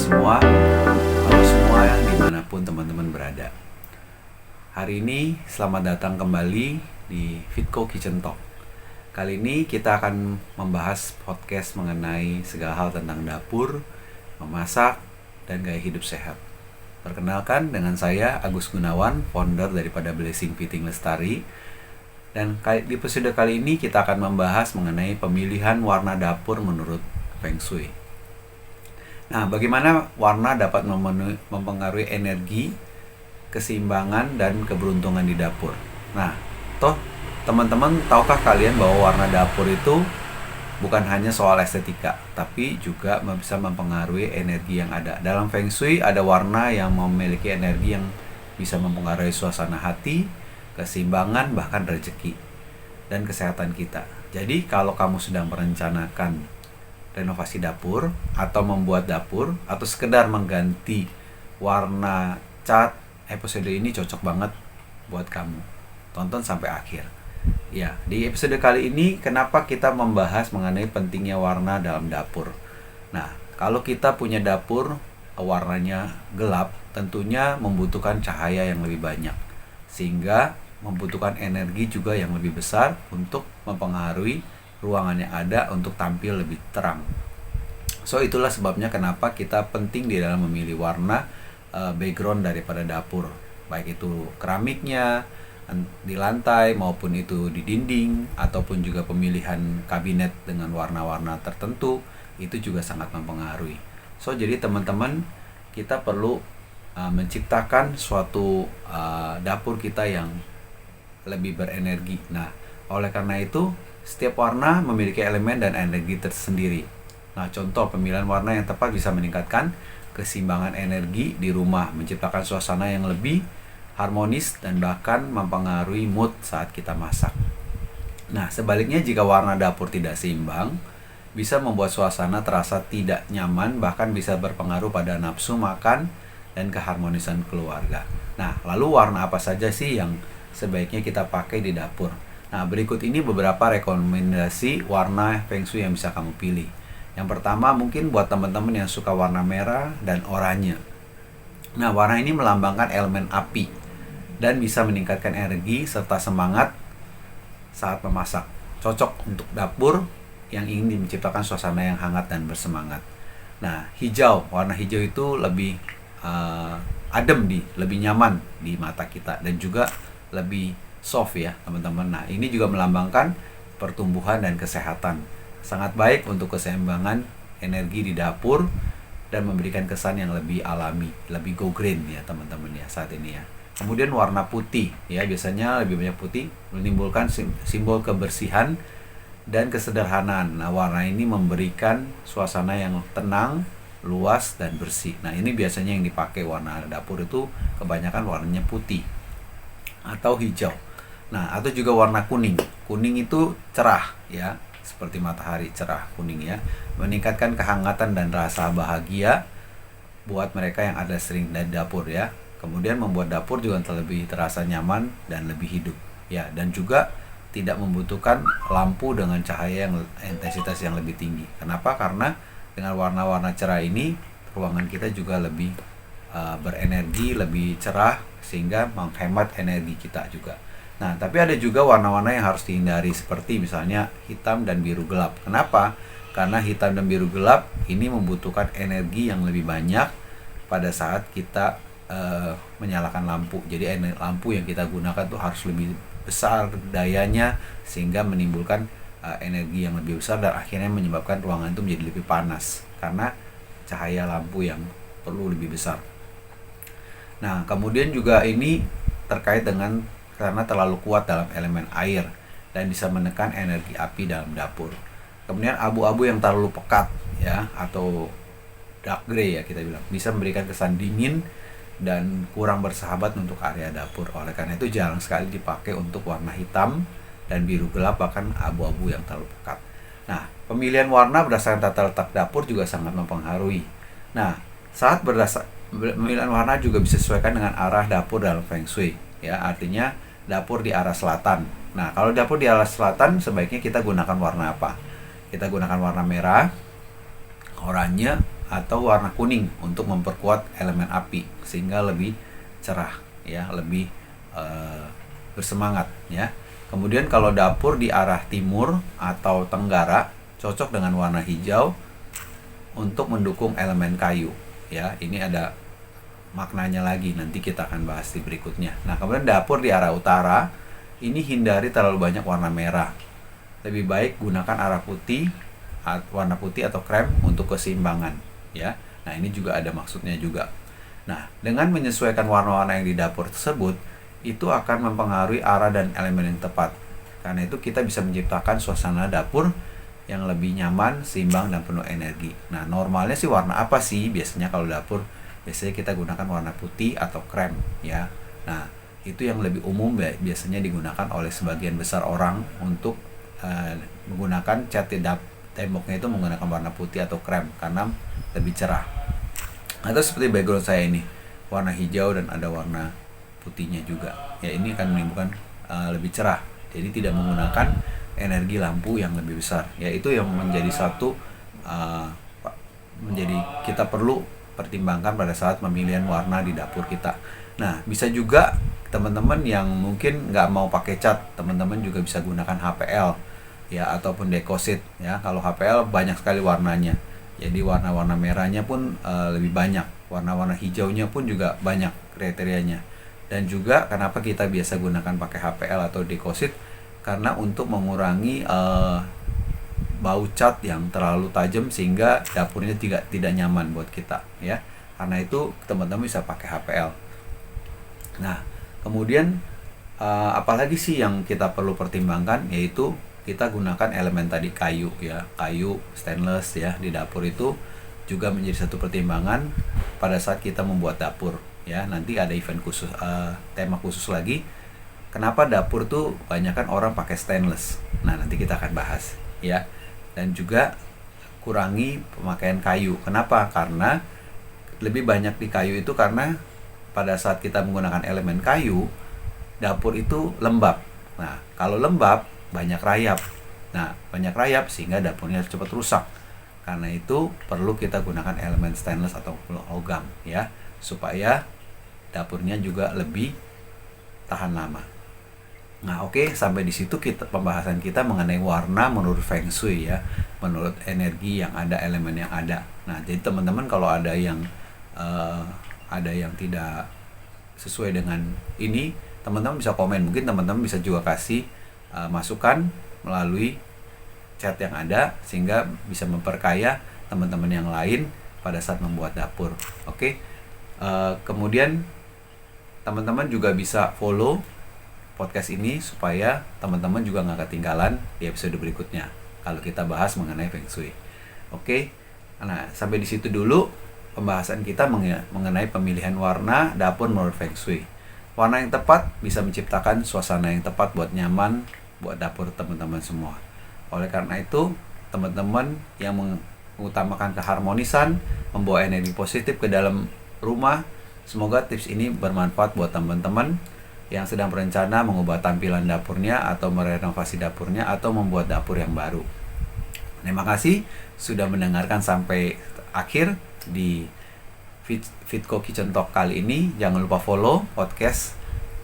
semua, halo semua yang dimanapun teman-teman berada. Hari ini selamat datang kembali di Fitco Kitchen Talk. Kali ini kita akan membahas podcast mengenai segala hal tentang dapur, memasak, dan gaya hidup sehat. Perkenalkan dengan saya Agus Gunawan, founder daripada Blessing Fitting Lestari. Dan di episode kali ini kita akan membahas mengenai pemilihan warna dapur menurut Feng Shui. Nah, bagaimana warna dapat mempengaruhi energi, keseimbangan, dan keberuntungan di dapur. Nah, teman-teman tahukah kalian bahwa warna dapur itu bukan hanya soal estetika, tapi juga bisa mempengaruhi energi yang ada. Dalam Feng Shui ada warna yang memiliki energi yang bisa mempengaruhi suasana hati, keseimbangan, bahkan rezeki dan kesehatan kita. Jadi kalau kamu sedang merencanakan renovasi dapur atau membuat dapur atau sekedar mengganti warna cat, episode ini cocok banget buat kamu. Tonton sampai akhir. Ya, di episode kali ini kenapa kita membahas mengenai pentingnya warna dalam dapur. Nah, kalau kita punya dapur warnanya gelap, tentunya membutuhkan cahaya yang lebih banyak, sehingga membutuhkan energi juga yang lebih besar untuk mempengaruhi ruangan yang ada untuk tampil lebih terang. So itulah sebabnya kenapa kita penting di dalam memilih warna background daripada dapur, baik itu keramiknya di lantai maupun itu di dinding, ataupun juga pemilihan kabinet dengan warna-warna tertentu, itu juga sangat mempengaruhi. So jadi teman-teman, kita perlu menciptakan suatu dapur kita yang lebih berenergi. Nah, oleh karena itu setiap warna memiliki elemen dan energi tersendiri. Nah, contoh pemilihan warna yang tepat bisa meningkatkan keseimbangan energi di rumah, menciptakan suasana yang lebih harmonis dan bahkan mempengaruhi mood saat kita masak. Nah, sebaliknya jika warna dapur tidak seimbang, bisa membuat suasana terasa tidak nyaman, bahkan bisa berpengaruh pada nafsu makan dan keharmonisan keluarga. Nah, lalu warna apa saja sih yang sebaiknya kita pakai di dapur? Nah, berikut ini beberapa rekomendasi warna Feng Shui yang bisa kamu pilih. Yang pertama, mungkin buat teman-teman yang suka warna merah dan oranye. Nah, warna ini melambangkan elemen api dan bisa meningkatkan energi serta semangat saat memasak. Cocok untuk dapur yang ingin menciptakan suasana yang hangat dan bersemangat. Nah, hijau, warna hijau itu lebih adem, lebih nyaman di mata kita dan juga lebih soft ya teman-teman. Nah, ini juga melambangkan pertumbuhan dan kesehatan. Sangat baik untuk keseimbangan energi di dapur dan memberikan kesan yang lebih alami, lebih go green ya teman-teman ya saat ini ya. Kemudian warna putih ya, biasanya lebih banyak putih menimbulkan simbol kebersihan dan kesederhanaan. Nah, warna ini memberikan suasana yang tenang, luas dan bersih. Nah, ini biasanya yang dipakai warna dapur itu kebanyakan warnanya putih atau hijau. Nah, atau juga warna kuning. Kuning itu cerah ya, seperti matahari cerah kuning ya. Meningkatkan kehangatan dan rasa bahagia buat mereka yang ada sering di dapur ya. Kemudian membuat dapur juga lebih terasa nyaman dan lebih hidup ya, dan juga tidak membutuhkan lampu dengan cahaya yang intensitas yang lebih tinggi. Kenapa? Karena dengan warna-warna cerah ini ruangan kita juga lebih berenergi, lebih cerah, sehingga menghemat energi kita juga. Nah, tapi ada juga warna-warna yang harus dihindari, seperti misalnya hitam dan biru gelap. Kenapa? Karena hitam dan biru gelap ini membutuhkan energi yang lebih banyak pada saat kita menyalakan lampu. Jadi lampu yang kita gunakan tuh harus lebih besar dayanya, sehingga menimbulkan energi yang lebih besar dan akhirnya menyebabkan ruangan itu menjadi lebih panas karena cahaya lampu yang perlu lebih besar. Nah, kemudian juga ini terkait dengan karena terlalu kuat dalam elemen air dan bisa menekan energi api dalam dapur. Kemudian abu-abu yang terlalu pekat ya, atau dark gray ya kita bilang, bisa memberikan kesan dingin dan kurang bersahabat untuk area dapur. Oleh karena itu jarang sekali dipakai untuk warna hitam dan biru gelap, bahkan abu-abu yang terlalu pekat. Nah, pemilihan warna berdasarkan tata letak dapur juga sangat mempengaruhi. Nah, saat pemilihan warna juga bisa disesuaikan dengan arah dapur dalam Feng Shui ya, artinya dapur di arah selatan. Nah, kalau dapur di arah selatan sebaiknya kita gunakan warna apa? Kita gunakan warna merah, oranye, atau warna kuning untuk memperkuat elemen api sehingga lebih cerah ya, lebih bersemangat ya. Kemudian kalau dapur di arah timur atau tenggara cocok dengan warna hijau untuk mendukung elemen kayu ya. Ini ada maknanya lagi, nanti kita akan bahas di berikutnya. Nah, kemudian dapur di arah utara, ini hindari terlalu banyak warna merah. Lebih baik gunakan warna putih atau krem untuk keseimbangan ya. Nah, ini juga ada maksudnya juga. Nah, dengan menyesuaikan warna-warna yang di dapur tersebut, itu akan mempengaruhi arah dan elemen yang tepat. Karena itu kita bisa menciptakan suasana dapur yang lebih nyaman, seimbang, dan penuh energi. Nah, normalnya sih warna apa sih biasanya kalau dapur? Biasanya kita gunakan warna putih atau krem ya. Nah, itu yang lebih umum biasanya digunakan oleh sebagian besar orang untuk menggunakan cat temboknya itu menggunakan warna putih atau krem karena lebih cerah. Atau seperti background saya ini, warna hijau dan ada warna putihnya juga. Ya, ini akan menimbulkan lebih cerah. Jadi tidak menggunakan energi lampu yang lebih besar. Ya, itu yang menjadi satu menjadi kita perlu pertimbangkan pada saat pemilihan warna di dapur kita. Nah, bisa juga teman-teman yang mungkin nggak mau pakai cat, teman-teman juga bisa gunakan HPL ya, ataupun decosit ya. Kalau HPL banyak sekali warnanya, jadi warna-warna merahnya pun lebih banyak, warna-warna hijaunya pun juga banyak kriterianya. Dan juga kenapa kita biasa gunakan pakai HPL atau decosit, karena untuk mengurangi bau cat yang terlalu tajam sehingga dapurnya tidak nyaman buat kita ya. Karena itu teman-teman bisa pakai HPL. Nah, kemudian apalagi sih yang kita perlu pertimbangkan, yaitu kita gunakan elemen tadi kayu ya, kayu stainless ya di dapur itu juga menjadi satu pertimbangan pada saat kita membuat dapur ya. Nanti ada event khusus, tema khusus lagi kenapa dapur tuh kebanyakan orang pakai stainless. Nah, nanti kita akan bahas ya. Dan juga kurangi pemakaian kayu. Kenapa? Karena lebih banyak di kayu itu karena pada saat kita menggunakan elemen kayu, dapur itu lembab. Nah, kalau lembab banyak rayap. Nah, banyak rayap sehingga dapurnya cepat rusak. Karena itu perlu kita gunakan elemen stainless atau logam ya, supaya dapurnya juga lebih tahan lama. Nah, oke, sampai di situ pembahasan kita mengenai warna menurut Feng Shui ya, menurut energi yang ada, elemen yang ada. Nah, jadi teman-teman kalau ada yang tidak sesuai dengan ini, teman-teman bisa komen. Mungkin teman-teman bisa juga kasih masukan melalui chat yang ada sehingga bisa memperkaya teman-teman yang lain pada saat membuat dapur. Oke. Kemudian teman-teman juga bisa follow podcast ini supaya teman-teman juga nggak ketinggalan di episode berikutnya kalau kita bahas mengenai Feng Shui. Oke. Nah, sampai di situ dulu pembahasan kita mengenai pemilihan warna dapur menurut Feng Shui. Warna yang tepat bisa menciptakan suasana yang tepat buat nyaman buat dapur teman-teman semua. Oleh karena itu, teman-teman yang mengutamakan keharmonisan, membawa energi positif ke dalam rumah, semoga tips ini bermanfaat buat teman-teman yang sedang berencana mengubah tampilan dapurnya atau merenovasi dapurnya atau membuat dapur yang baru. Terima kasih sudah mendengarkan sampai akhir di Fitco Kitchen Talk kali ini. Jangan lupa follow podcast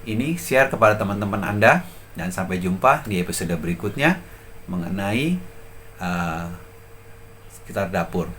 ini, share kepada teman-teman Anda, dan sampai jumpa di episode berikutnya mengenai sekitar dapur.